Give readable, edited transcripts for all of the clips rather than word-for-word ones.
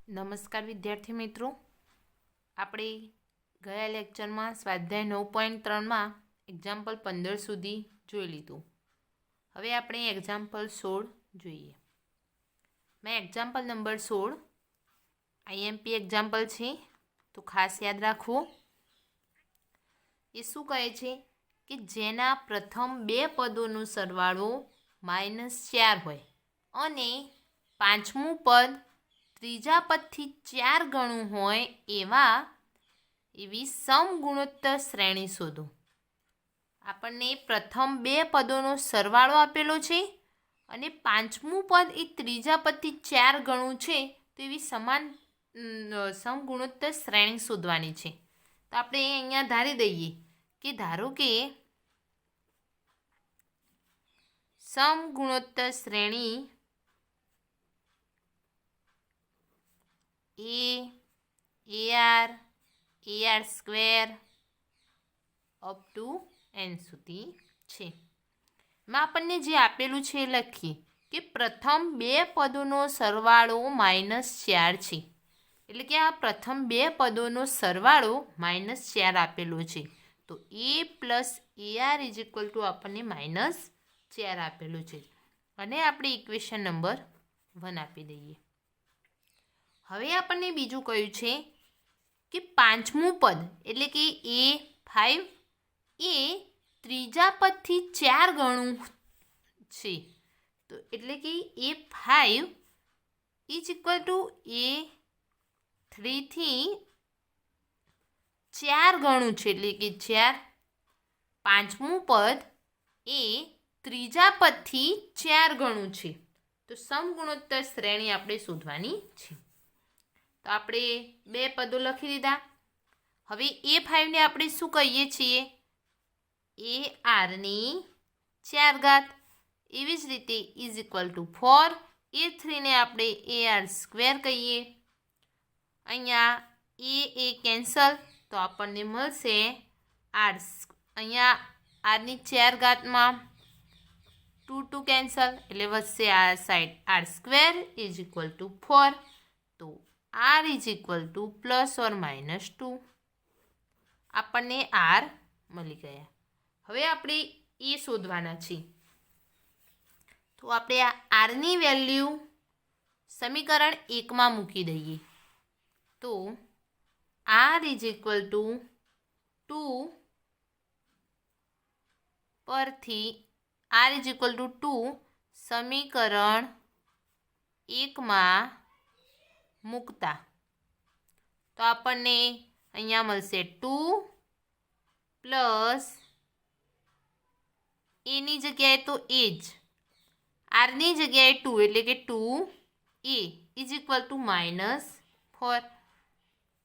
નમસ્કાર વિદ્યાર્થી મિત્રો, આપણે ગયા લેક્ચરમાં સ્વાધ્યાય 9.3માં એક્ઝામ્પલ 15 સુધી જોઈ લીધું. હવે આપણે એક્ઝામ્પલ 16 જોઈએ. મેં એક્ઝામ્પલ નંબર 16 આઈએમપી એક્ઝામ્પલ છે, તો ખાસ યાદ રાખવું. એ શું કહે છે કે જેના પ્રથમ બે પદોનો સરવાળો -4 હોય અને પાંચમું પદ ત્રીજા પદથી 4 ગણું હોય એવી સમગુણોત્તર શ્રેણી શોધો. આપણને પ્રથમ બે પદોનો સરવાળો આપેલો છે અને પાંચમું પદ એ ત્રીજા પદથી 4 ગણું છે, તો એવી સમગુણોત્તર શ્રેણી શોધવાની છે. તો આપણે અહીંયા ધારી દઈએ કે ધારો કે સમગુણોત્તર શ્રેણી AR square up two n સુધી છે. એમાં આપણને જે આપેલું છે એ લખીએ કે પ્રથમ બે પદોનો સરવાળો -4 છે. એટલે કે આ પ્રથમ બે પદોનો સરવાળો -4 આપેલો છે. તો A plus AR is equal two આપણને -4 આપેલું છે અને આપણે ઇક્વેશન નંબર 1 આપી દઈએ. હવે આપણને બીજું કહ્યું છે કે પાંચમું પદ એટલે કે A5 એ ત્રીજા પદથી 4 ગણું છે. તો એટલે કે A5 is equal two A3 થી 4 ગણું છે, એટલે કે 4. પાંચમું પદ એ ત્રીજા પદથી 4 ગણું છે. તો સમગુણોત્તર શ્રેણી આપણે શોધવાની છે. તો આપણે બે પદો લખી દીધા. હવે A5ને આપણે શું કહીએ છીએ? ARની 4 ઘાત. એવી જ રીતે ઇઝ ઇક્વલ ટુ 4. A3ને આપણે AR સ્ક્વેર કહીએ. અહીંયા એ કેન્સલ, તો આપણને મળશે R. અહીંયા આરની 4 ઘાતમાં 2 કેન્સલ, એટલે વધશે આ side R square is equal two 4. તો R is equal two +or-2. આપણને R મળી ગયા. હવે આપણે એ શોધવાના છે. તો આપણે આ Rની વેલ્યુ સમીકરણ 1માં મૂકી દઈએ. તો R ઇઝ ઇક્વલ ટુ 2 પરથી R ઇઝ ઇક્વલ ટુ 2 સમીકરણ 1માં મૂકતા તો આપણને અહીંયા મળશે 2 પ્લસ એની જગ્યાએ તો એ જ, આરની જગ્યાએ 2 એટલે કે 2a is equal two -4.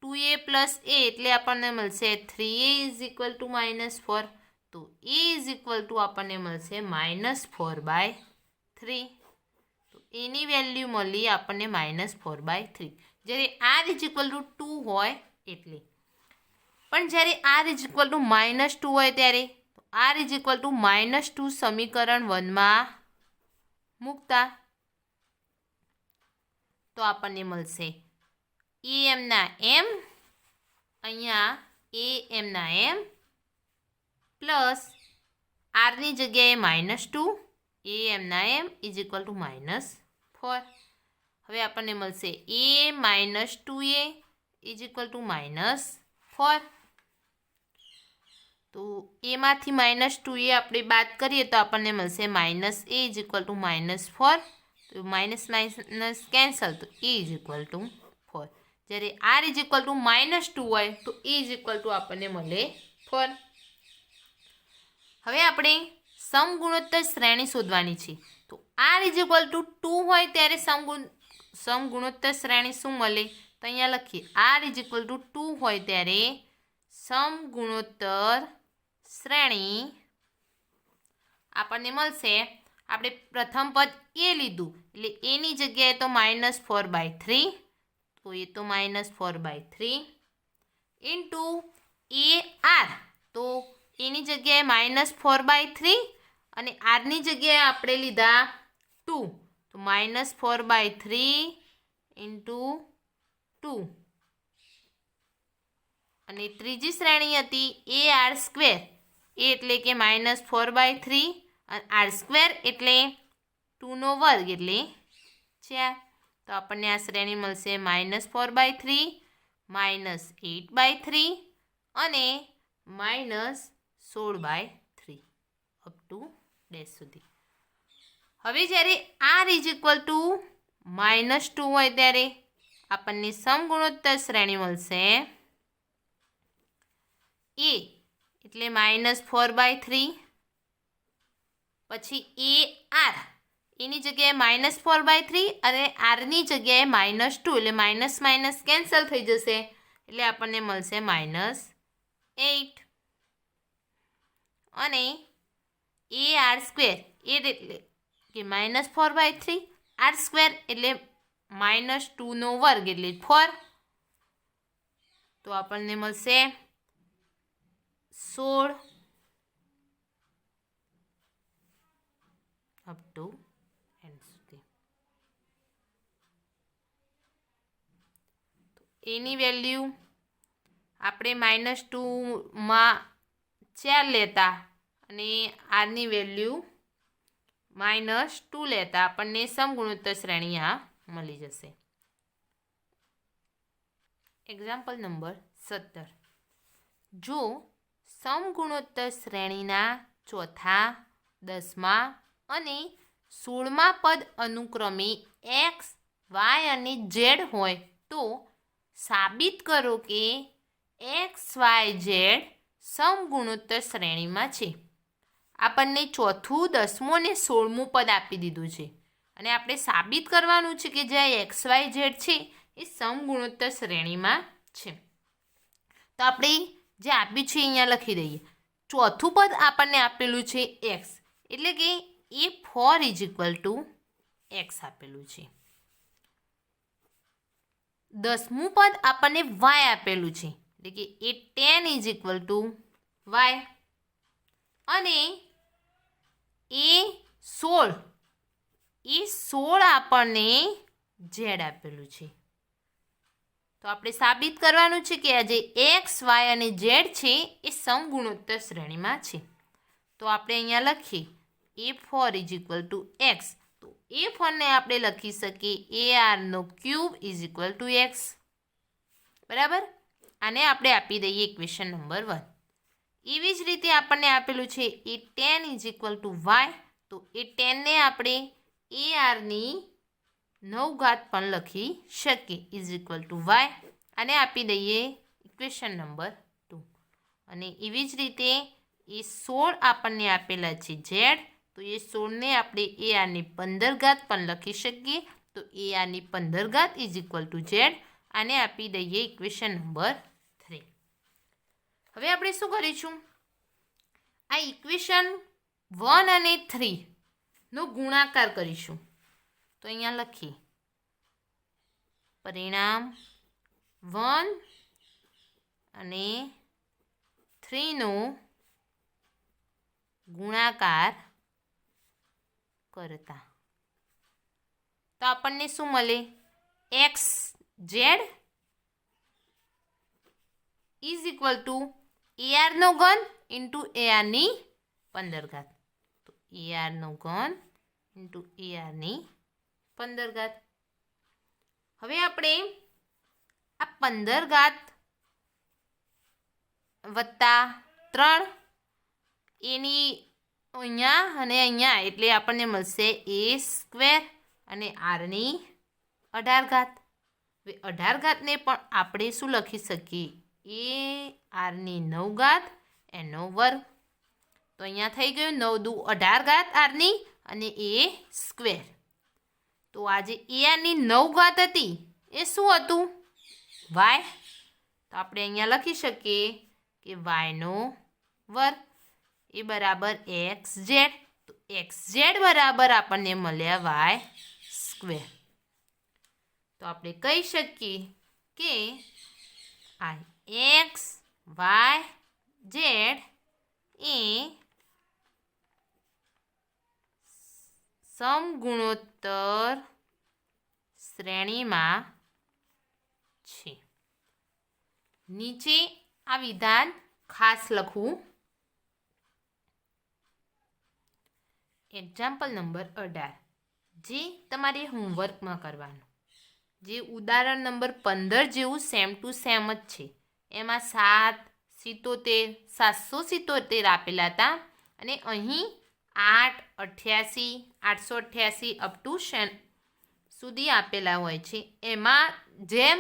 2a plus a એટલે આપણને મળશે 3a ઇઝ ઇક્વલ ટુ -4. તો a ઇઝ ઇક્વલ ટુ આપણને મળશે -4/3. તો એની વેલ્યુ મળી આપણને -4/3. જ્યારે r ઇઝ ઇક્વલ ટુ 2 હોય એટલે. પણ જ્યારે r ઇઝ ઇક્વલ ટુ -2 હોય ત્યારે તો r ઇઝ ઇક્વલ ટુ -2 સમીકરણ 1માં મૂકતા તો આપણને મળશે એમના એમ, અહીંયા એમના એમ પ્લસ આરની જગ્યાએ -2 એમના એમ ઇઝ ઇક્વલ ટુ -4. હવે આપણને મળશે a -2a is equal two -4. તો એમાંથી -2a આપણે બાદ કરીએ તો આપણને મળશે -a ઇઝ ઇક્વલ ટુ -4. તો માઇનસ કેન્સલ, તો a ઇઝ ઇક્વલ ટુ 4. જ્યારે r ઇઝ ઇક્વલ ટુ -2 હોય તો a ઇઝ ઇક્વલ ટુ આપણને મળે 4. હવે આપણે સમગુણોત્તર શ્રેણી શોધવાની છે. તો r ઇઝ ઇક્વલ ટુ 2 હોય ત્યારે સમગુણોત્તર શ્રેણી શું મળે? તો અહીંયા લખીએ r ઇઝ ઇક્વલ ટુ 2 હોય ત્યારે સમગુણોત્તર શ્રેણી આપણને મળશે. આપણે પ્રથમ પદ એ લીધું એટલે એની જગ્યાએ તો -4/3, તો એ તો -4/3 ઇન્ટુ AR, તો એની જગ્યાએ -4/3 અને આરની જગ્યાએ આપણે લીધા 2, તો -4/3 ઇન્ટુ 2 અને ત્રીજી શ્રેણી હતી AR સ્ક્વેર, એ એટલે કે -4/3 અને આર સ્ક્વેર એટલે 2નો વર્ગ એટલે 4. તો આપણને આ શ્રેણી મળશે -4/3 -8/3 અને -16/3 અપ ટુ ડેશ સુધી. હવે જ્યારે r -2 હોય ત્યારે આપણને સમગુણોત્તર શ્રેણી મળશે a એટલે -4/3 પછી AR એની જગ્યાએ -4/3 અને આરની જગ્યાએ -2 એટલે માઇનસ માઇનસ કેન્સલ થઈ જશે એટલે આપણને મળશે -8 અને AR સ્ક્વેર એટલે કે -4/3 આર સ્ક્વેર એટલે -2નો વર્ગ એટલે 4. તો આપણને મળશે 16 અપ ટુ એન્ડ સુધી. એની વેલ્યુ આપણે -2માં 4 લેતા અને આરની વેલ્યુ -2 લેતા આપણને સમગુણોત્તર શ્રેણી આ મળી જશે. Example number 17. જો સમગુણોત્તર શ્રેણીના ચોથા, 10મા અને 16મા પદ અનુક્રમે x, y અને z હોય તો સાબિત કરો કે x, y, z સમગુણોત્તર શ્રેણીમાં છે. આપણને ચોથું, 10મું અને 16મું પદ આપી દીધું છે અને આપણે સાબિત કરવાનું છે કે જે x, y, z છે એ સમગુણોત્તર શ્રેણીમાં છે. તો આપણે જે આપ્યું છે અહીંયા લખી દઈએ. ચોથું પદ આપણને આપેલું છે x એટલે કે A4 = x આપેલું છે. 10મું પદ આપણને y આપેલું છે એટલે કે A10 = y અને A16 આપણને z આપેલું છે. તો આપણે સાબિત કરવાનું છે કે આ જે x, y અને z છે એ સમગુણોત્તર શ્રેણીમાં છે. તો આપણે અહીંયા લખીએ A4 = x. તો A4ને આપણે લખી શકીએ AR³ = x. બરાબર. આને આપણે આપી દઈએ ઇક્વેશન નંબર 1. એવી જ રીતે આપણને આપેલું છે A10 = y. તો A10ને આપણે AR⁹ પણ લખી શકીએ =y. આને આપી દઈએ ઇક્વેશન નંબર 2. અને એવી જ રીતે A16 આપણને આપેલા છે z. તો A16ને આપણે AR⁵ પણ લખી શકીએ. તો AR⁵ z. આને આપી દઈએ ઇક્વેશન નંબર 3. હવે આપણે શું કરીશું? આ ઇક્વેશન 1 અને 3 નો ગુણાકાર કરીશું. તો અહીંયા લખીએ પરિણામ 1 અને 3નો ગુણાકાર કરતા તો આપણને શું મળે? xz = AR⁵ તો AR⁵ હવે આપણે આ 15 + 3 એની અહીંયા અને અહીંયા એટલે આપણને મળશે A² અને r⁴. 18ને પણ આપણે શું લખી શકીએ? AR⁹ એનો વર્ગ. તો અહીંયા થઈ ગયું 9 × 18 r⁴ અને A². તો આ જે AR⁹ હતી એ શું હતું? y. તો આપણે અહીંયા લખી શકીએ કે y² એ બરાબર xz. તો xz બરાબર આપણને મળ્યા y². તો આપણે કહી શકીએ કે આ x, y, z એ સમગુણોત્તર શ્રેણીમાં છે. નીચે આ વિધાન ખાસ લખવું. એક્ઝામ્પલ નંબર 18 જે તમારે હોમવર્કમાં કરવાનું, જે ઉદાહરણ નંબર 15 જેવું સેમ ટુ સેમ જ છે. એમાં 777 આપેલા હતા અને અહીં 888 888 અપ ટુ સુધી આપેલા હોય છે. એમાં જેમ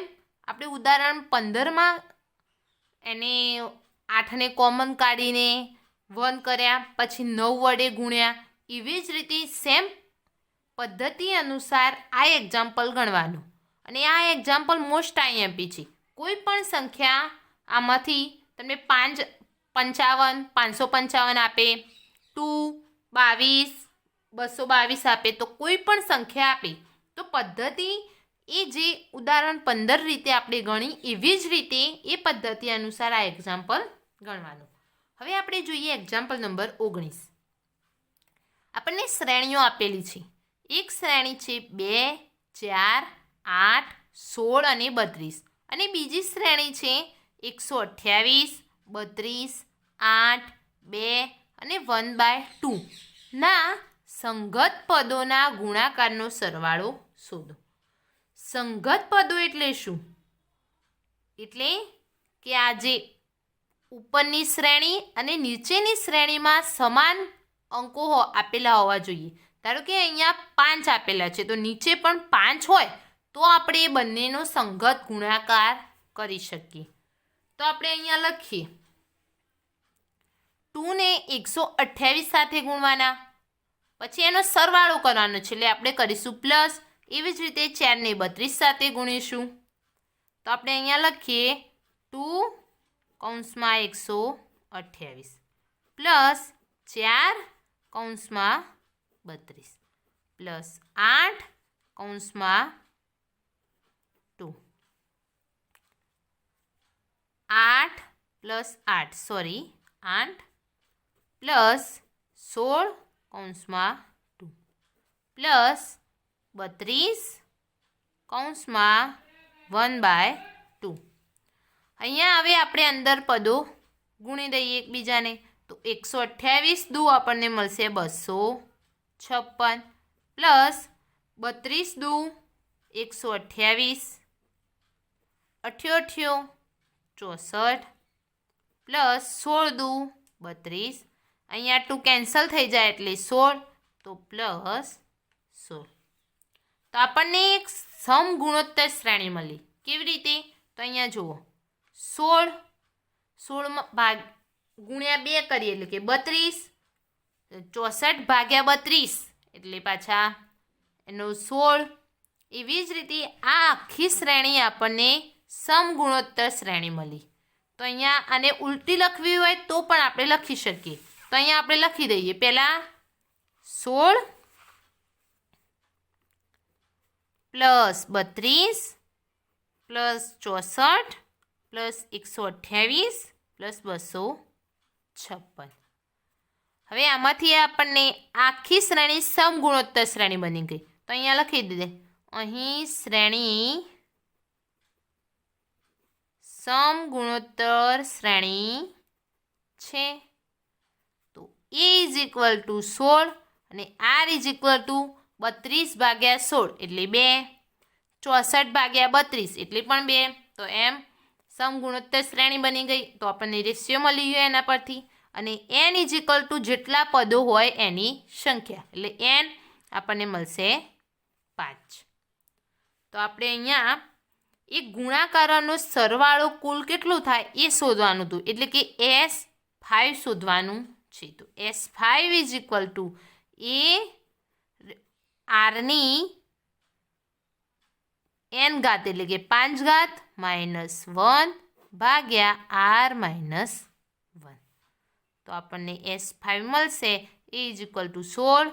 આપણે ઉદાહરણ 15માં એને 8ને કોમન કાઢીને 1 કર્યા, પછી 9 વડે ગુણ્યા, એવી જ રીતે સેમ પદ્ધતિ અનુસાર આ એક્ઝામ્પલ ગણવાનું. અને આ એક્ઝામ્પલ મોસ્ટ આઈએમપી છે. કોઈ પણ સંખ્યા આમાંથી તમને 5 55 555 આપે, 2 22 222 આપે, તો કોઈ પણ સંખ્યા આપે તો પદ્ધતિ એ જે ઉદાહરણ 15 રીતે આપણે ગણી એવી જ રીતે એ પદ્ધતિ અનુસાર આ એક્ઝામ્પલ ગણવાનું. હવે આપણે જોઈએ એક્ઝામ્પલ નંબર 19. આપણને શ્રેણીઓ આપેલી છે. એક શ્રેણી છે 2 4 8 16 અને 32 અને બીજી શ્રેણી છે 128 32 8 2 અને 1/2 ના સંગત પદોના ગુણાકારનો સરવાળો શોધો. સંગત પદો એટલે શું? એટલે કે આ જે ઉપરની શ્રેણી અને નીચેની શ્રેણીમાં સમાન અંકો આપેલા હોવા જોઈએ. ધારો કે અહીંયા 5 આપેલા છે તો નીચે પણ 5 હોય તો આપણે એ બંનેનો સંગત ગુણાકાર કરી શકીએ. તો આપણે અહીંયા લખીએ 2 ને 128 સાથે ગુણવાના, પછી એનો સરવાળો કરવાનો છે એટલે આપણે કરીશું પ્લસ. એવી જ રીતે 4 ને 32 સાથે ગુણીશું તો આપણે અહીંયા લખીએ 2 કૌંસમાં 128 પ્લસ 4 કૌંસમાં 32 પ્લસ 8 કૌંસમાં 2 8 પ્લસ 8 પ્લસ 16 કૌંસમાં 2 પ્લસ 32 કૌંસમાં 1/2. અહીંયા હવે આપણે અંદર પદો ગુણી દઈએ એકબીજાને તો 128 દુ આપણને મળશે 256 પ્લસ 32 દુ 128 88 64 પ્લસ 16 દુ 32. અહીંયા 2 કેન્સલ થઈ જાય એટલે 16 તો પ્લસ 16. તો આપણને એક સમગુણોત્તર શ્રેણી મળી. કેવી રીતે? તો અહીંયા જુઓ 16 ભાગ ગુણ્યા 2 કરીએ એટલે કે 32, 64 ભાગ્યા 32 એટલે પાછા એનો 16. એવી જ રીતે આ આખી શ્રેણી આપણને સમગુણોત્તર શ્રેણી મળી. તો અહીંયા આને ઉલટી લખવી હોય તો પણ આપણે લખી શકીએ. તો અહીંયા આપણે લખી દઈએ પહેલાં 16 પ્લસ 32 પ્લસ 64 પ્લસ 128 પ્લસ 256. હવે આમાંથી આપણને આખી શ્રેણી સમગુણોત્તર શ્રેણી બની ગઈ. તો અહીંયા લખી દીધે અહીં શ્રેણી સમગુણોત્તર શ્રેણી છે. તો A ઇઝ ઇક્વલ ટુ 16 અને R ઇઝ ઇક્વલ ટુ 32 ભાગ્યા 16 એટલે 2, 64 ભાગ્યા 32 એટલે પણ 2. તો એમ સમગુણોત્તર શ્રેણી બની ગઈ. તો આપણને રેશિયો મળી ગયો એના પરથી. અને n ઇઝ ઇક્વલ ટુ જેટલા પદો હોય એની સંખ્યા એટલે n આપણને મળશે 5. તો આપણે અહીંયા એક ગુણાકારનો સરવાળો કુલ કેટલું થાય એ શોધવાનું હતું એટલે કે S5 શોધવાનું છે. તો S5 ઇઝ ઇક્વલ ટુ એ આરની n ઘાત એટલે કે 5 ઘાત માઇનસ 1 ભાગ્યા r માઇનસ 1. તો આપણને S5 મળશે એ ઇઝ ઇક્વલ ટુ 16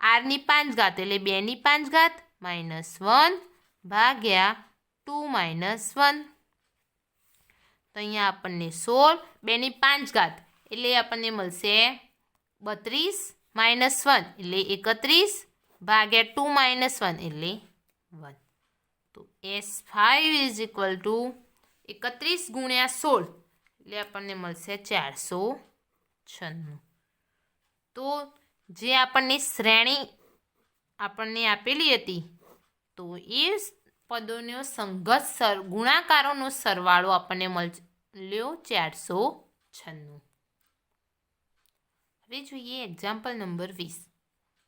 r ની 5 ઘાત એટલે 2ની 5 ઘાત માઇનસ 1 ભાગ્યા 2 માઇનસ 1. તો અહીંયા આપણને 16 2ની 5 ઘાત એટલે આપણને મળશે 32 માઇનસ 1 એટલે 31 ભાગ્યા 2 માઇનસ 1 એટલે 1. તો S5 ઇઝ ઇક્વલ ટુ 31 ગુણ્યા 16 એટલે આપણને મળશે 496. તો જે આપણને શ્રેણી આપણને આપેલી હતી તો એ પદોનો સંગત ગુણાકારોનો સરવાળો આપણને મળ્યો 496. હવે જોઈએ એક્ઝામ્પલ નંબર 20.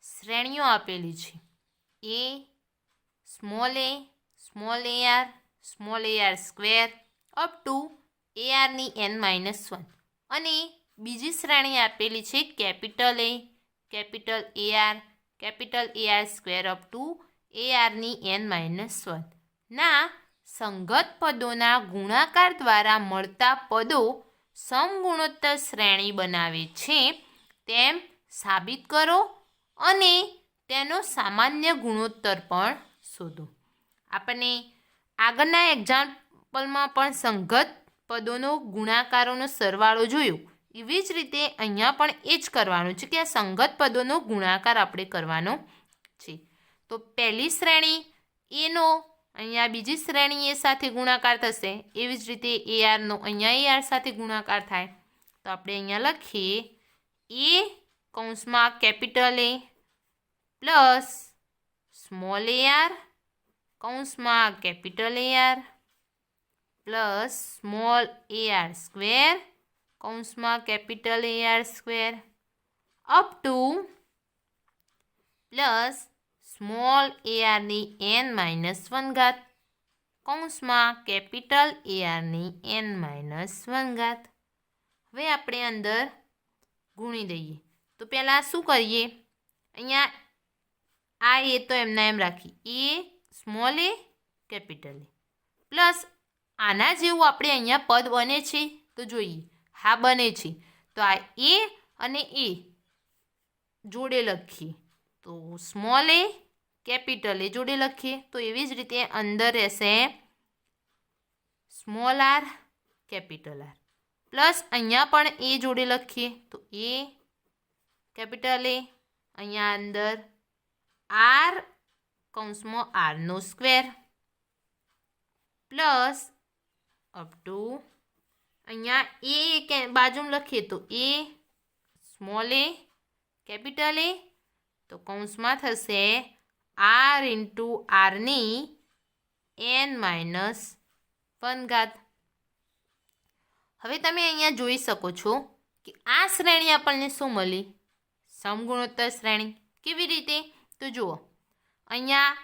શ્રેણીઓ આપેલી છે a small ar square up to ARની n-1 અને બીજી શ્રેણી આપેલી છે capital AR square up to ARની n-1 ના સંગત પદોના ગુણાકાર દ્વારા મળતા પદો સમગુણોત્તર શ્રેણી બનાવે છે તેમ સાબિત કરો અને તેનો સામાન્ય ગુણોત્તર પણ શોધો. આપણને આગળના એક્ઝામ્પલમાં પણ સંગત પદોનો ગુણાકારોનો સરવાળો જોયો. એવી જ રીતે અહીંયા પણ એ જ કરવાનું છે કે આ સંગત પદોનો ગુણાકાર આપણે કરવાનો છે. તો પહેલી શ્રેણી એનો અહીંયા બીજી શ્રેણી એ સાથે ગુણાકાર થશે. એવી જ રીતે ARનો અહીંયા AR સાથે ગુણાકાર થાય. તો આપણે અહીંયા લખીએ A કૌંસમાં capital A plus small ar કૌંસમાં capital AR plus small ar square કૌંસમાં capital AR square up to plus small arની n-1 કૌંસમાં કેપિટલ ARની n-1. હવે આપણે અંદર ગુણી દઈએ. તો પહેલાં શું કરીએ, અહીંયા આ એ તો એમના એમ રાખી a small a capital A plus આના જેવું આપણે અહીંયા પદ બને છે તો જોઈએ. હા બને છે. તો આ a અને a જોડે લખીએ તો સ્મોલ a કેપિટલ A જોડે લખીએ તો એવી જ રીતે અંદર રહેશે small r capital R plus અહીંયા પણ a જોડે લખીએ તો a કેપિટલ A અહીંયા અંદર r કૌંસમાં rનો સ્ક્વેર પ્લસ અપ ટુ અહીંયા a બાજુમાં લખીએ તો a small a capital A તો કૌંસમાં થશે r ઇન્ટુ rની n-1. હવે તમે અહીંયા જોઈ શકો છો કે આ શ્રેણી આપણને શું મળી? સમગુણોત્તર શ્રેણી. કેવી રીતે? તો જુઓ અહીંયા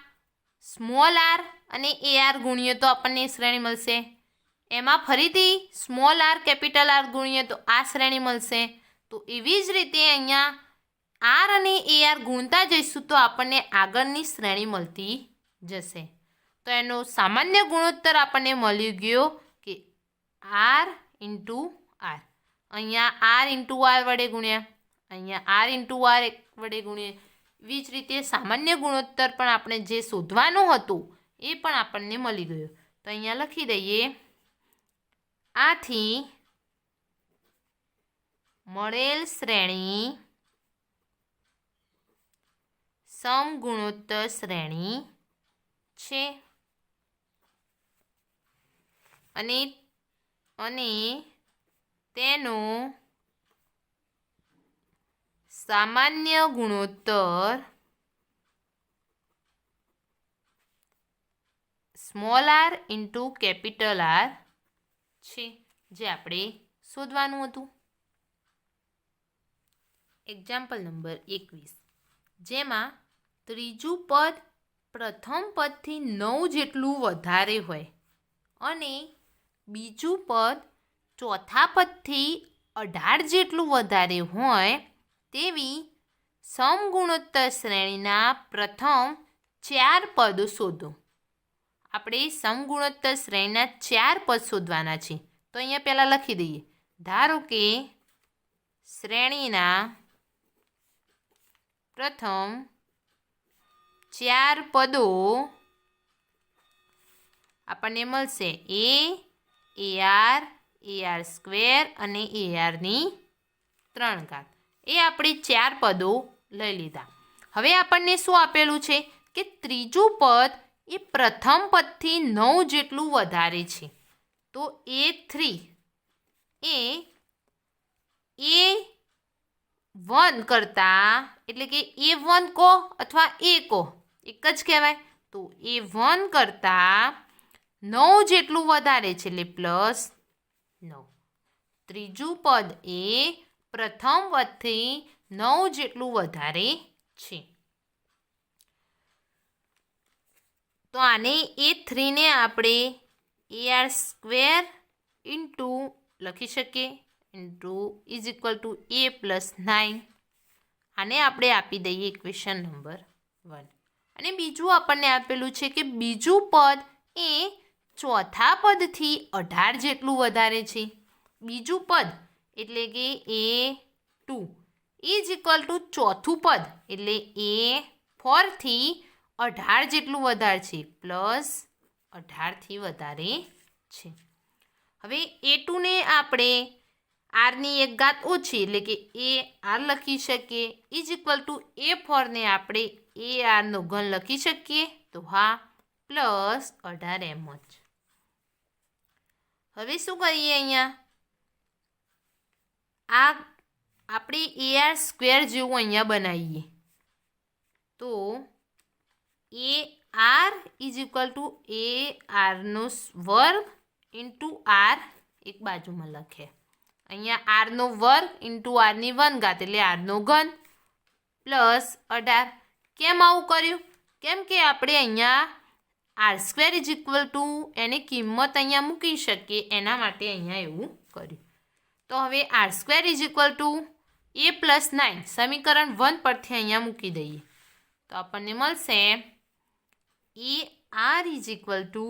સ્મોલ r અને ar ગુણીએ તો આપણને શ્રેણી મળશે. એમાં ફરીથી સ્મોલ r કેપિટલ R ગુણીએ તો આ શ્રેણી મળશે. તો એવી જ રીતે અહીંયા r અને ar ગુણતા જઈશું તો આપણને આગળની શ્રેણી મળતી જશે. તો એનો સામાન્ય ગુણોત્તર આપણને મળી ગયો કે r ઇન્ટુ r. અહીંયા r ઇન્ટુ r વડે ગુણ્યા, અહીંયા r ઇન્ટુ r વડે ગુણ્યા. એવી જ રીતે સામાન્ય ગુણોત્તર પણ આપણે જે શોધવાનું હતું એ પણ આપણને મળી ગયો. તો અહીંયા લખી દઈએ આથી મળેલ શ્રેણી સમગુણોત્તર શ્રેણી છે અને તેનો સામાન્ય ગુણોત્તર small r into capital R છે, જે આપણે શોધવાનું હતું. એક્ઝામ્પલ નંબર 21 જેમાં ત્રીજું પદ પ્રથમ પદથી 9 જેટલું વધારે હોય અને બીજું પદ ચોથા પદથી 18 જેટલું વધારે હોય તેવી સમગુણોત્તર શ્રેણીના પ્રથમ 4 પદો શોધો. આપણે સમગુણોત્તર શ્રેણીના 4 પદ શોધવાના છે. તો અહીંયા પહેલાં લખી દઈએ. ધારો કે શ્રેણીના પ્રથમ 4 પદો આપણને મળશે ar સ્ક્વેર અને arની 3 એ આપણે 4 પદો લઈ લીધા. હવે આપણને શું આપેલું છે કે ત્રીજું પદ એ પ્રથમ પદથી 9 જેટલું વધારે છે. તો તો A3 એ A1 કરતાં એટલે કે A1 કહો અથવા A કહો એક જ કહેવાય. તો A1 કરતાં 9 જેટલું વધારે છે એટલે +9. ત્રીજું પદ એ પ્રથમ પદથી 9 જેટલું વધારે છે. તો આને A3 ને આપણે AR² ઇન્ટુ લખી શકીએ into is equal to A + 9. આને આપણે આપી દઈએ ઇક્વેશન નંબર 1. અને બીજું આપણને આપેલું છે કે બીજું પદ એ ચોથા પદથી 18 જેટલું વધારે છે. બીજું પદ એટલે કે A2 ઇઝ ઇક્વલ ટુ ચોથું પદ એટલે A4 થી 18 જેટલું વધારે છે +18 થી વધારે છે. હવે A2 ને આપણે આરની એક ઘાત ઓછી એટલે કે AR લખી શકીએ ઇઝ ઇક્વલ ટુ A4 ને આપણે ARનો ઘન લખી શકીએ તો હા +18 એમ જ. હવે શું કરીએ અહીંયા આ આપણે AR² જેવું અહીંયા બનાવીએ તો AR ઇઝ ઇક્વલ ટુ ARનો વર્ગ ઇન્ટુ R એક બાજુમાં લખે. અહીંયા આરનો વર્ગ ઇન્ટુ આરની 1 ઘાત એટલે આરનો ઘન +18. કેમ આવું કર્યું? કેમ કે આપણે અહીંયા R² ઇઝ ઇક્વલ ટુ એની કિંમત અહીંયા મૂકી શકીએ એના માટે અહીંયા એવું કર્યું. તો હવે R² is equal to A + 9 સમીકરણ 1 પરથી અહીંયા મૂકી દઈએ તો આપણને મળશે AR is equal to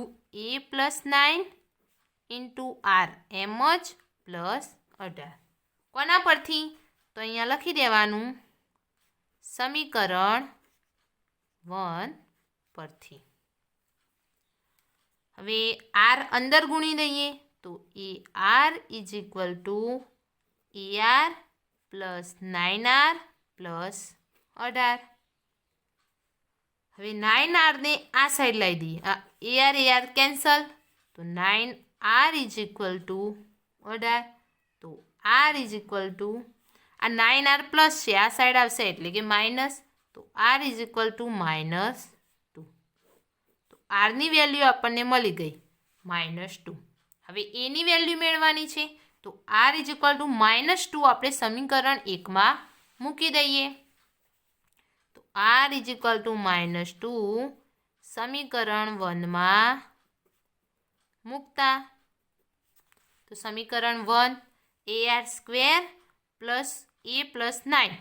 A + 9 into R એમ જ +18. કોના પરથી? તો અહીંયા લખી દેવાનું સમીકરણ 1 પરથી. હવે R અંદર ગુણી દઈએ તો AR is equal two AR + 9R + 18. હવે 9R ને આ સાઈડ લાવી દઈએ. AR કેન્સલ તો 9R ઇઝ ઇક્વલ ટુ 18. તો R ઇઝ ઇક્વલ ટુ આ 9R પ્લસ છે આ સાઈડ આવશે એટલે કે માઇનસ. તો R ઇઝ ઇક્વલ ટુ -2. તો Rની વેલ્યુ આપણને મળી ગઈ -2. હવે Aની વેલ્યુ મેળવવાની છે તો R ઇઝ ઇક્વલ ટુ -2 આપણે સમીકરણ 1માં મૂકી દઈએ. તો R ઇઝ ઇક્વલ ટુ -2 સમીકરણ 1માં મૂકતા તો સમીકરણ 1 AR² પ્લસ A + 9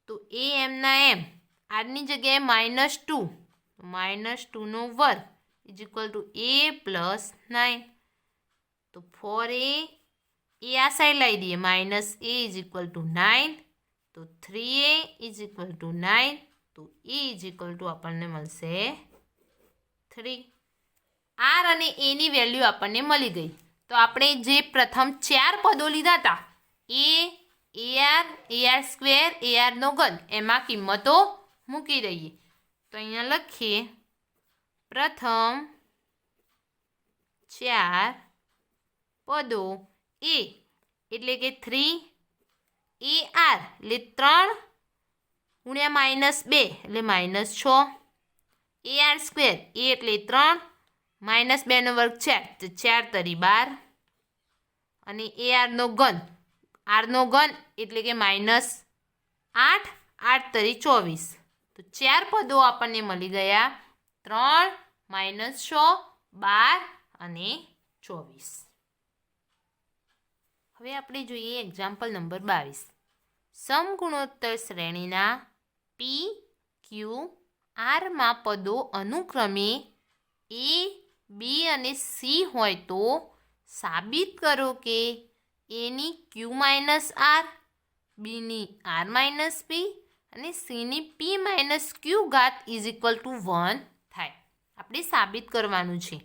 તો A એમના એમ આરની જગ્યાએ -2 -2નો વર્ગ ઇઝ ઇક્વલ ટુ A + 9. તો 4A આ સાઈડ લાવી દઈએ -A ઇઝ ઇક્વલ ટુ 9 તો 3A ઇઝ ઇક્વલ ટુ 9 તો A ઇઝ ઇક્વલ ટુ આપણને મળશે 3. R અને Aની વેલ્યુ આપણને મળી ગઈ. તો આપણે જે પ્રથમ 4 પદો લીધા હતા AR, AR², ARનો ઘન એમાં કિંમતો મૂકી દઈએ. તો અહીંયા લખીએ પ્રથમ 4 પદો A એટલે કે 3AR એટલે 3 ગુણ્યા -2 એટલે -6. AR² A એટલે 3 -2નો વર્ગ 4 તો 4 તરી 12 અને ARનો ઘન Rનો ઘન એટલે કે -8 8 તરી 24. તો 4 પદો આપણને મળી ગયા 3 -6 12 અને 24. હવે આપણે જોઈએ એક્ઝામ્પલ નંબર 22. સમગુણોત્તર શ્રેણીના P, Q, Rમાં પદો અનુક્રમે A, B અને C હોય તો સાબિત કરો કે Aની Q - R, Bની R - P અને Cની P - Q ઘાત ઇઝ ઇક્વલ ટુ 1 થાય. આપણે સાબિત કરવાનું છે.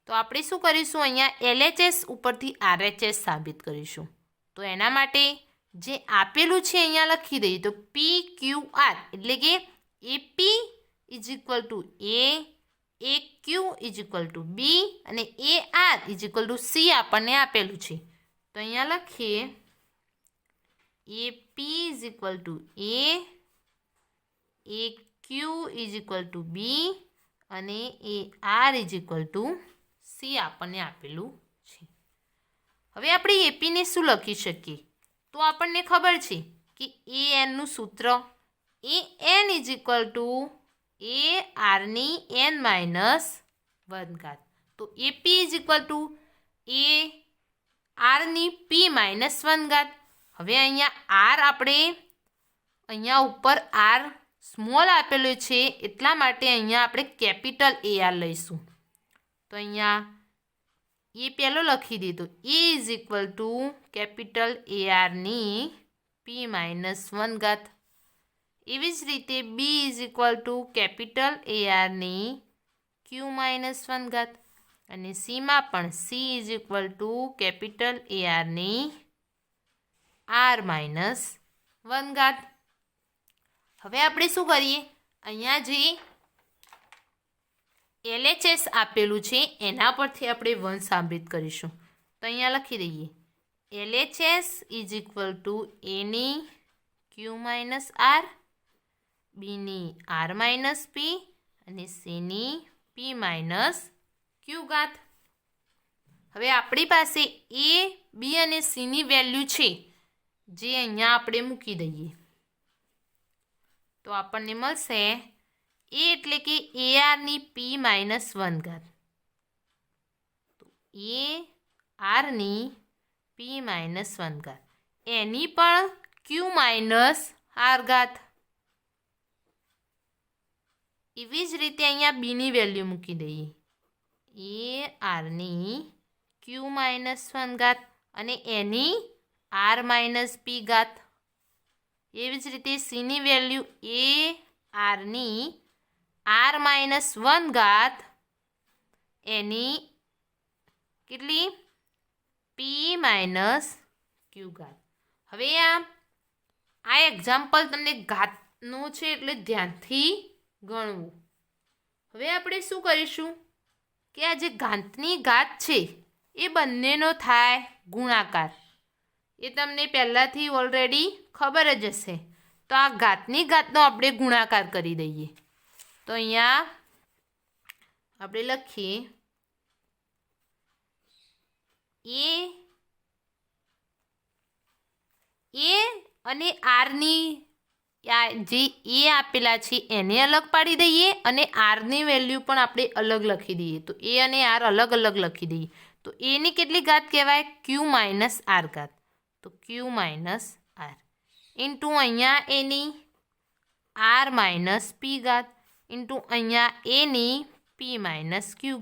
તો આપણે શું કરીશું અહીંયા LHS ઉપરથી RHS સાબિત કરીશું. તો એના માટે જે આપેલું છે અહીંયા લખી દઈએ તો P, Q, R એટલે કે AP is equal to A, A Q is equal to B અને A R is equal to C આપણને આપેલું છે. તો અહીંયા લખીએ A P is equal to A Q is equal to B અને A R is equal to C આપણને આપેલું છે. હવે આપણે એપીને શું લખી શકીએ? તો આપણને ખબર છે કે એ એનનું સૂત્ર A N is equal to એ આરની એન માઇનસ 1 તો એપી ઇઝ ઇક્વલ ટુ એ આરની પી માઇનસ 1. હવે અહીંયા આર આપણે અહીંયા ઉપર આર સ્મોલ આપેલું છે એટલા માટે અહીંયા આપણે કેપિટલ એ આર લઈશું. તો અહીંયા એ પહેલો લખી દીધો A is equal to capital A આરની પી માઇનસ 1. એવી જ રીતે B is equal to capital A આરની ક્યુ માઇનસ 1 અને સીમાં પણ C is equal to capital A આરની આર માઇનસ 1. હવે આપણે શું કરીએ? અહીંયા જે LHS આપેલું છે એના પરથી આપણે 1 સાબિત કરીશું. તો અહીંયા લખી દઈએ LHS ઇઝ ઇક્વલ ટુ એની ક્યુ માઇનસ આર, બીની આર માઇનસ પી અને સીની પી માઇનસ ક્યુ. હવે આપણી પાસે એ બી અને સીની વેલ્યુ છે જે અહીંયા આપણે મૂકી દઈએ તો આપણને મળશે એ એટલે કે એ આરની પી માઇનસ 1. તો એ આરની પી માઇનસ 1 એની પણ ક્યુ માઇનસ આર. એવી જ રીતે અહીંયા બીની વેલ્યુ મૂકી દઈએ એ આરની ક્યુ માઇનસ 1 અને એની આર માઇનસ પી. એવી જ રીતે સીની વેલ્યુ એ આરની આર માઇનસ 1 એની કેટલી પી માઇનસ ક્યુ. હવે આ એક્ઝામ્પલ તમને ઘાતનું છે એટલે ધ્યાનથી ગણવું. હવે આપણે શું કરીશું કે આ જે ઘાતની ઘાત છે એ બંનેનો થાય ગુણાકાર. એ તમને પહેલાંથી ઓલરેડી ખબર જ હશે. તો આ ઘાતની ઘાતનો આપણે ગુણાકાર કરી દઈએ. તો અહીંયા આપણે લખીએ એ અને આરની જે એ આપેલા છે એને અલગ પાડી દઈએ અને આરની વેલ્યુ પણ આપણે અલગ લખી દઈએ. તો એ અને આર અલગ અલગ લખી દઈએ. તો એની કેટલી ઘાત કહેવાય? ક્યુ માઇનસ આર. તો ક્યુ માઇનસ આર ઇન્ટુ અહીંયા એની આર માઇનસ પી ઇન્ટુ અહીંયા એની પી માઇનસ ક્યુ.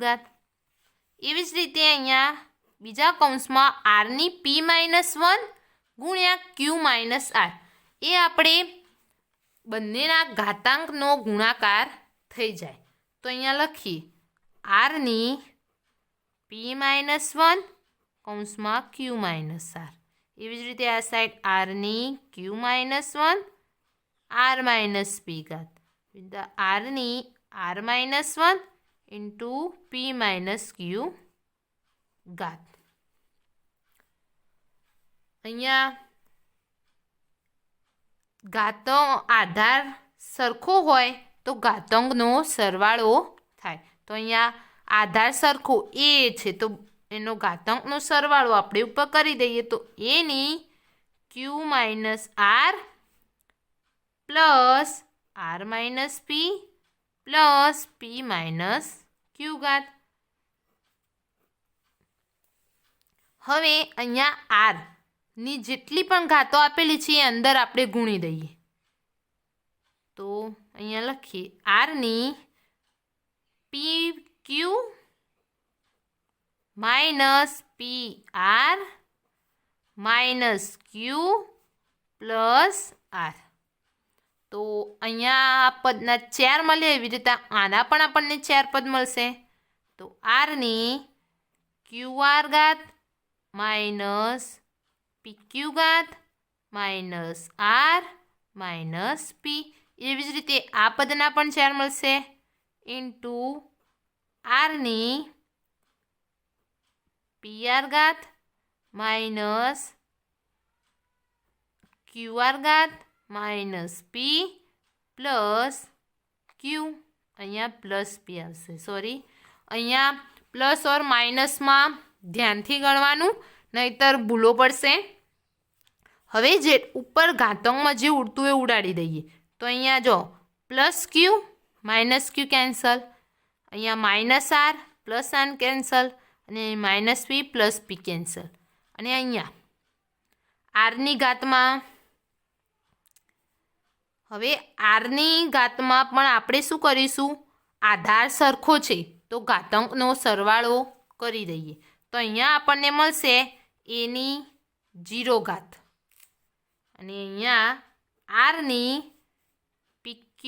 એવી જ રીતે અહીંયા બીજા કૌંસમાં આરની પી માઇનસ 1 ગુણ્યા ક્યુ માઇનસ આર એ આપણે બંનેના ઘાતાંકનો ગુણાકાર થઈ જાય. તો અહીંયા લખીએ આરની પી માઇનસ 1 કૌંસમાં ક્યુ માઇનસ આર. એવી જ રીતે આ side આરની Q minus 1 R minus પી. આરની આર માઇનસ 1 ઇન્ટુ પી માઇનસ ક્યુ. અહીંયા ઘાતો આધાર સરખો હોય તો ઘાતાંકનો સરવાળો થાય. તો અહીંયા આધાર સરખો એ છે તો એનો ઘાતાંકનો સરવાળો આપણે ઉપર કરી દઈએ. તો એની Q minus R plus R minus P plus P minus Q. હવે અહીંયા આરની જેટલી પણ ઘાતો આપેલી છે એ અંદર આપણે ગુણી દઈએ. તો અહીંયા લખીએ આરની પી ક્યુ માઇનસ પી આર માઇનસ ક્યુ પ્લસ આર. તો અહીંયા આ પદના 4 મળે એવી રીતે આના પણ આપણને 4 પદ મળશે. તો આરની ક્યુ આર માઇનસ પી ક્યુ માઇનસ આર માઇનસ પી. એવી જ રીતે આ પદના પણ 4 મળશે ઇન્ટુ આરની PR ઘાત માઇનસ QR ઘાત માઇનસ P પ્લસ Q. અહીંયા પ્લસ P આવશે, સોરી, અહીંયા પ્લસ ઓર માઇનસમાં ધ્યાનથી ગણવાનું, નહીતર ભૂલો પડશે. હવે જે ઉપર ઘાતકમાં જે ઉડતું એ ઉડાડી દઈએ. તો અહીંયા જો plus Q minus Q cancel, અહીંયા minus R plus R cancel, અને minus P plus P cancel. અને અહીંયા આરની ઘાતમાં, હવે આરની ઘાતમાં પણ આપણે શું કરીશું, આધાર સરખો છે તો ઘાતાંકનો સરવાળો કરી દઈએ. તો અહીંયા આપણને મળશે એની 0 ઘાત, અને અહીંયા આરની PQ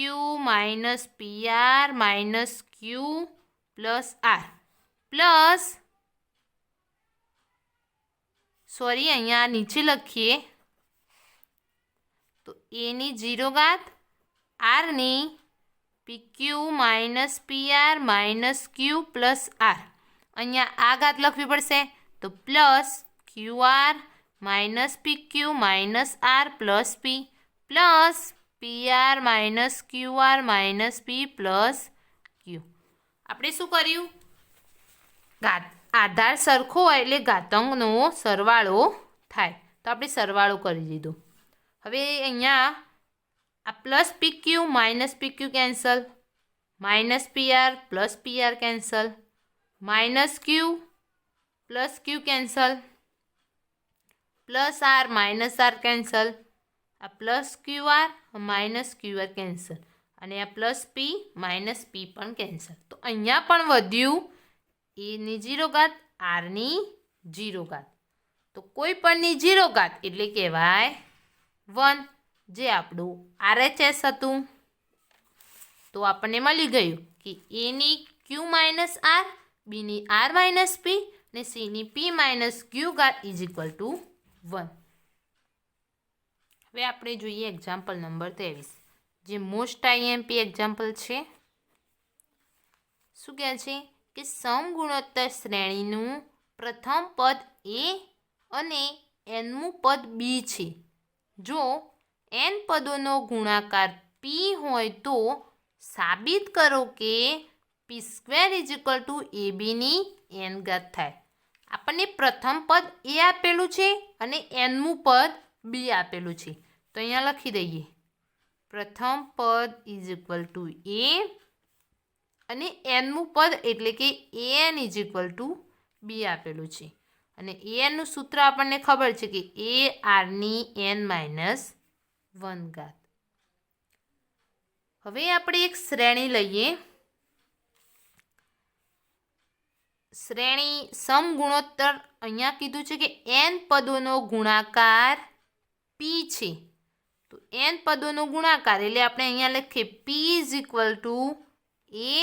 minus PR minus Q plus R plus, sorry, અહીંયા નીચે લખીએ તો એની 0 ઘાત આરની PQ minus PR minus Q plus R. અહીંયા આ ઘાત લખવી પડશે તો plus QR minus PQ minus R plus P plus PR minus QR minus P plus Q. આપણે શું કર્યું, આધાર સરખો હોય એટલે ઘાતાંકનો સરવાળો થાય, તો આપણે સરવાળો કરી દીધો. હવે અહીંયા આ plus PQ minus PQ cancel, minus PR plus PR cancel, minus Q plus Q cancel, plus R minus R cancel, આ plus QR minus QR cancel, અને આ પ્લસ P માઇનસ P પણ કેન્સલ. તો અહીંયા પણ વધ્યું એની 0 ઘાત આરની 0 ઘાત. તો કોઈ પણની 0 ઘાત એટલે કહેવાય 1, જે આપણું RHS હતું. તો આપણને મળી ગયું કે એની Q માઇનસ R, બીની R માઇનસ P, અને Cની P માઇનસ Q ઘાત ઇઝ ઇક્વલ ટુ 1. હવે આપણે જોઈએ એક્ઝામ્પલ નંબર 23, જે મોસ્ટ IMP એક્ઝામ્પલ છે. શું કહે છે કે સમગુણોત્તર શ્રેણીનું પ્રથમ પદ A અને nમું પદ B છે. જો n પદોનો ગુણાકાર P હોય તો સાબિત કરો કે P² ઇઝ ઇક્વલ ટુ ABની n ઘાત થાય. આપણને પ્રથમ પદ A આપેલું છે અને nમું પદ B આપેલું છે. તો અહીંયા લખી દઈએ પ્રથમ પદ ઇઝ ઇક્વલ ટુ A અને nમું પદ એટલે કે an is equal two B આપેલું છે. અને anનું સૂત્ર આપણને ખબર છે કે A Rની n માઇનસ 1 ઘાત. હવે આપણે એક શ્રેણી લઈએ. શ્રેણી સમગુણોત્તર, અહીંયા કીધું છે કે n પદોનો ગુણાકાર P છે. તો n પદોનો ગુણાકાર એટલે આપણે અહીંયા લખીએ P is equal to A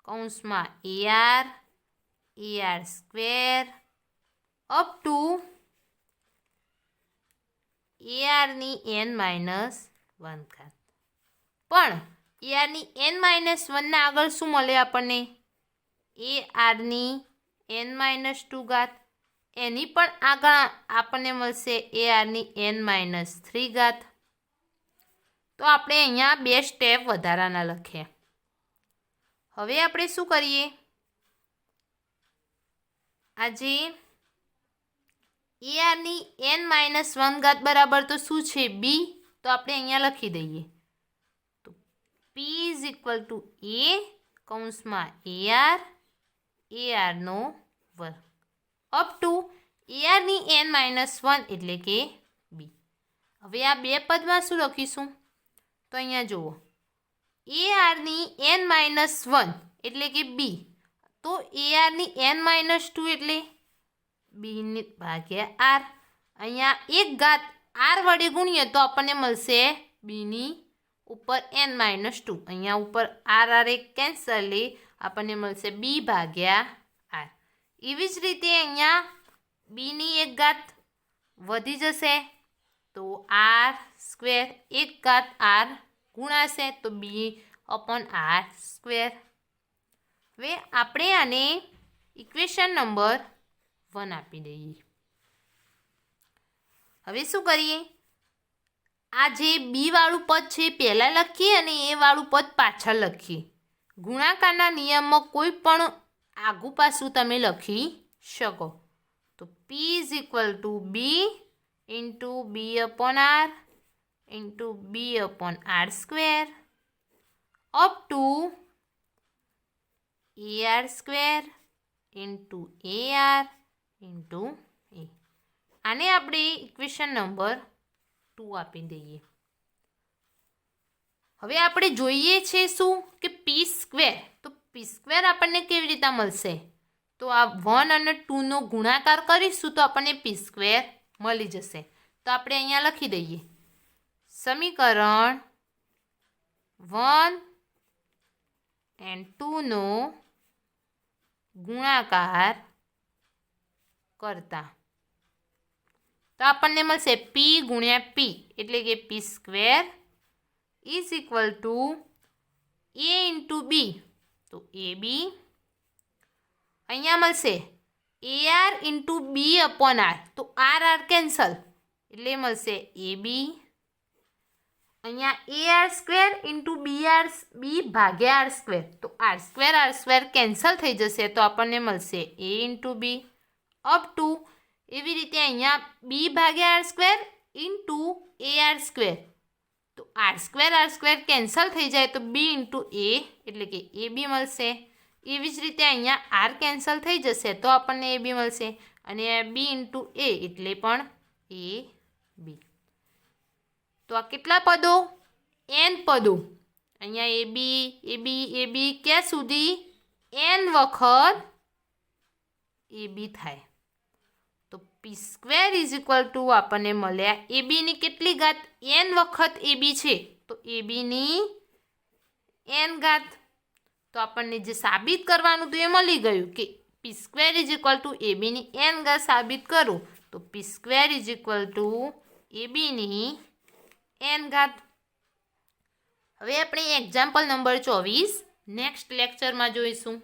કૌંસમાં AR સ્ક્વેર અપ ટુ ARની n માઇનસ 1 ઘાત. પણ ARની n માઇનસ 1 ના આગળ શું મળે આપણને, ARની n માઇનસ 2 ઘાત. એની પણ આગળ આપણને મળશે ARની n માઇનસ 3 ઘાત. તો આપણે અહીંયા 2 સ્ટેપ વધારાના લખીએ. હવે આપણે શું કરીએ, આજે ARની n માઇનસ 1 ઘાત બરાબર તો શું છે, B. તો આપણે અહીંયા લખી દઈએ તો P is equal to A કૌંસમાં ARનો વર્ગ અપ ટુ ARની n માઇનસ 1 એટલે કે B. હવે આ બે પદમાં શું લખીશું, તો અહીંયા જુઓ ARની n માઇનસ 1 એટલે કે B, તો ARની n માઇનસ 2 એટલે B ભાગ્યા R. અહીંયા એક ઘાત R વડે ગુણીએ તો આપણને મળશે Bની ઉપર n માઇનસ 2. અહીંયા ઉપર R એક કેન્સલ આપણને મળશે B ભાગ્યા R. એવી જ રીતે અહીંયા Bની એક ઘાત વધી જશે તો R સ્ક્વેર, એક ઘાત R ગુણાશે તો B અપોન R સ્ક્વેર. હવે આપણે આને ઇક્વેશન નંબર 1 આપી દઈએ. હવે શું કરીએ, આ જે બી વાળું પદ છે પહેલાં લખીએ અને એ વાળું પદ પાછળ લખીએ. ગુણાકારના નિયમમાં કોઈ પણ આગું પાછું તમે લખી શકો. તો P is equal to B into B upon R into B upon R square up to A R square into A R into A. આને આપણે ઇક્વેશન નંબર 2 આપી દઈએ. હવે આપણે જોઈએ છે શું કે પી સ્ક્વેર. તો પી સ્ક્વેર આપણને કેવી રીતે મળશે? તો આ 1 અને 2નો ગુણાકાર કરીશું તો આપણને પી સ્ક્વેર મળી જશે. તો આપણે અહીંયા લખી દઈએ સમીકરણ 1 and 2નો ગુણાકાર કરતા તો આપણને મળશે પી ગુણ્યા પી એટલે કે P square is equal to A into B. તો એ બી અહીંયા મળશે A R into B upon R. તો આર આર કેન્સલ એટલે મળશે એ બી. અહીંયા A R square into B ભાગ્યા આર સ્ક્વેર. તો આર સ્ક્વેર કેન્સલ થઈ જશે તો આપણને મળશે A into B up to. એવી રીતે અહીંયા બી ભાગ્યા R square into A R square. તો આર સ્ક્વેર કેન્સલ થઈ જાય તો બી ઇન્ટુ એ એટલે કે એ બી મળશે. એવી જ રીતે અહીંયા આર કેન્સલ થઈ જશે તો આપણને એ બી મળશે અને બી ઇન્ટુ એ એટલે પણ એ બી. તો આ કેટલા પદો? n પદો. અહીંયા એ બી ક્યાં સુધી? n વખત એ બી થાય. તો P square is equal two આપણને મળ્યા એ બીની કેટલી ઘાત? n વખત એ બી છે તો એ બીની n ઘાત. તો આપણને જે સાબિત કરવાનું હતું એ મળી ગયું કે P square is equal to A બીની n ઘાત સાબિત કરું તો P square is equal to A બીની n ઘાત. હવે આપણે એક્ઝામ્પલ નંબર 24 નેક્સ્ટ લેક્ચરમાં જોઈશું.